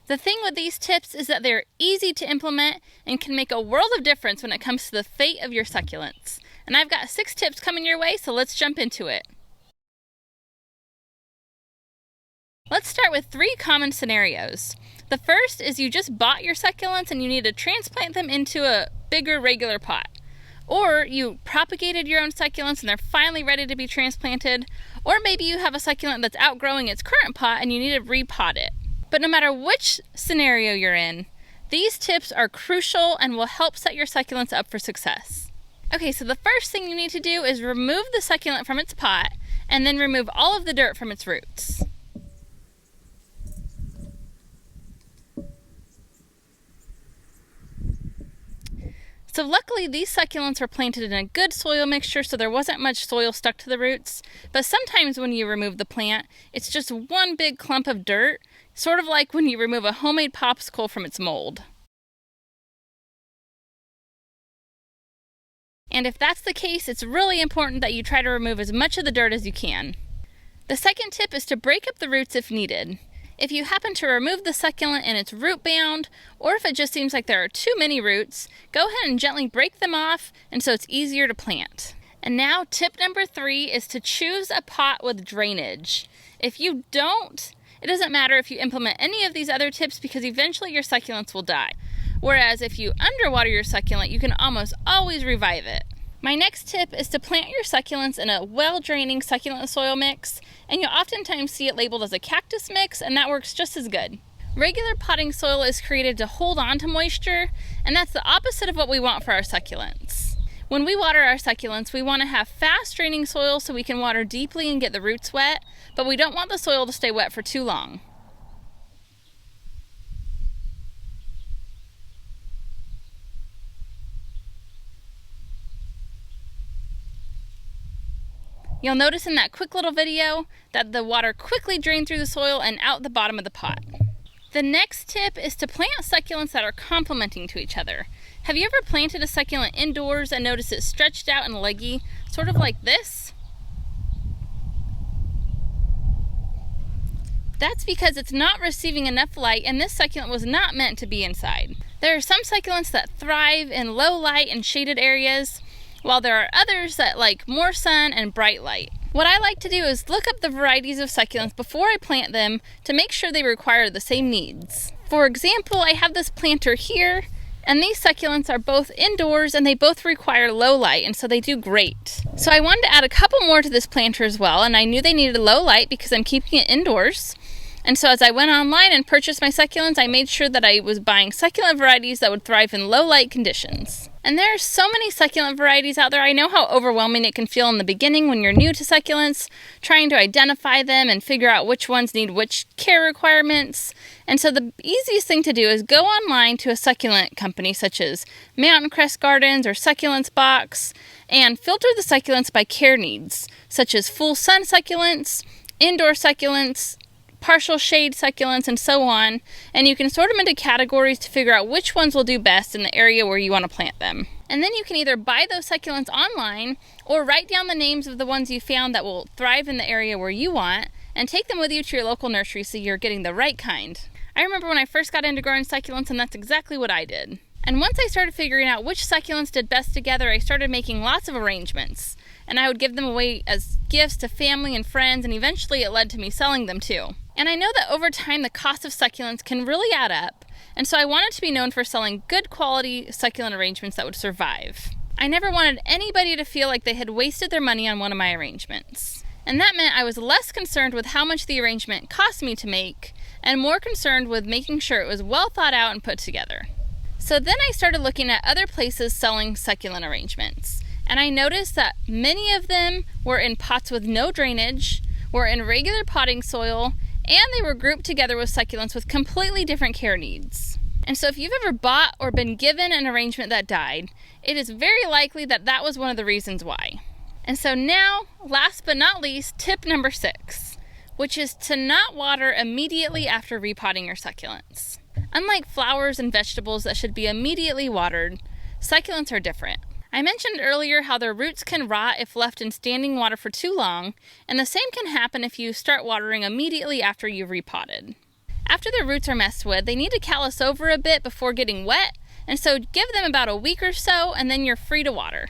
The thing with these tips is that they're easy to implement and can make a world of difference when it comes to the fate of your succulents. And I've got 6 tips coming your way, so let's jump into it. Let's start with 3 common scenarios. The first is you just bought your succulents and you need to transplant them into a bigger regular pot. Or you propagated your own succulents and they're finally ready to be transplanted. Or maybe you have a succulent that's outgrowing its current pot and you need to repot it. But no matter which scenario you're in, these tips are crucial and will help set your succulents up for success. Okay, so the first thing you need to do is remove the succulent from its pot and then remove all of the dirt from its roots. So luckily these succulents were planted in a good soil mixture, so there wasn't much soil stuck to the roots. But sometimes when you remove the plant, it's just one big clump of dirt, sort of like when you remove a homemade popsicle from its mold. And if that's the case, it's really important that you try to remove as much of the dirt as you can. The second tip is to break up the roots if needed. If you happen to remove the succulent and it's root bound, or if it just seems like there are too many roots, go ahead and gently break them off and so it's easier to plant. And now tip number 3 is to choose a pot with drainage. If you don't, it doesn't matter if you implement any of these other tips because eventually your succulents will die. Whereas if you underwater your succulent, you can almost always revive it. My next tip is to plant your succulents in a well-draining succulent soil mix, and you'll oftentimes see it labeled as a cactus mix, and that works just as good. Regular potting soil is created to hold on to moisture, and that's the opposite of what we want for our succulents. When we water our succulents, we want to have fast-draining soil so we can water deeply and get the roots wet, but we don't want the soil to stay wet for too long. You'll notice in that quick little video that the water quickly drained through the soil and out the bottom of the pot. The next tip is to plant succulents that are complementing to each other. Have you ever planted a succulent indoors and noticed it stretched out and leggy, sort of like this? That's because it's not receiving enough light and this succulent was not meant to be inside. There are some succulents that thrive in low light and shaded areas, while there are others that like more sun and bright light. What I like to do is look up the varieties of succulents before I plant them to make sure they require the same needs. For example, I have this planter here, and these succulents are both indoors and they both require low light, and so they do great. So I wanted to add a couple more to this planter as well, and I knew they needed low light because I'm keeping it indoors. And so as I went online and purchased my succulents, I made sure that I was buying succulent varieties that would thrive in low light conditions. And there are so many succulent varieties out there. I know how overwhelming it can feel in the beginning when you're new to succulents, trying to identify them and figure out which ones need which care requirements. And so the easiest thing to do is go online to a succulent company such as Mountain Crest Gardens or Succulents Box and filter the succulents by care needs, such as full sun succulents, indoor succulents, partial shade succulents, and so on, and you can sort them into categories to figure out which ones will do best in the area where you want to plant them. And then you can either buy those succulents online or write down the names of the ones you found that will thrive in the area where you want and take them with you to your local nursery so you're getting the right kind. I remember when I first got into growing succulents, and that's exactly what I did. And once I started figuring out which succulents did best together, I started making lots of arrangements, and I would give them away as gifts to family and friends, and eventually it led to me selling them too. And I know that over time the cost of succulents can really add up, and so I wanted to be known for selling good quality succulent arrangements that would survive. I never wanted anybody to feel like they had wasted their money on one of my arrangements. And that meant I was less concerned with how much the arrangement cost me to make, and more concerned with making sure it was well thought out and put together. So then I started looking at other places selling succulent arrangements, and I noticed that many of them were in pots with no drainage, were in regular potting soil, and they were grouped together with succulents with completely different care needs. And so if you've ever bought or been given an arrangement that died, it is very likely that that was one of the reasons why. And so now, last but not least, tip number 6, which is to not water immediately after repotting your succulents. Unlike flowers and vegetables that should be immediately watered, succulents are different. I mentioned earlier how their roots can rot if left in standing water for too long, and the same can happen if you start watering immediately after you've repotted. After their roots are messed with, they need to callus over a bit before getting wet, and so give them about a week or so and then you're free to water.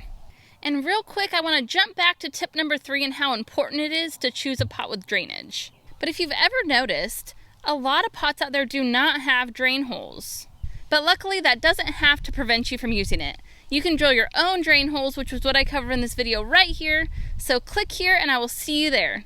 And real quick, I want to jump back to tip number 3 and how important it is to choose a pot with drainage. But if you've ever noticed, a lot of pots out there do not have drain holes. But luckily that doesn't have to prevent you from using it. You can drill your own drain holes, which is what I cover in this video right here. So click here and I will see you there.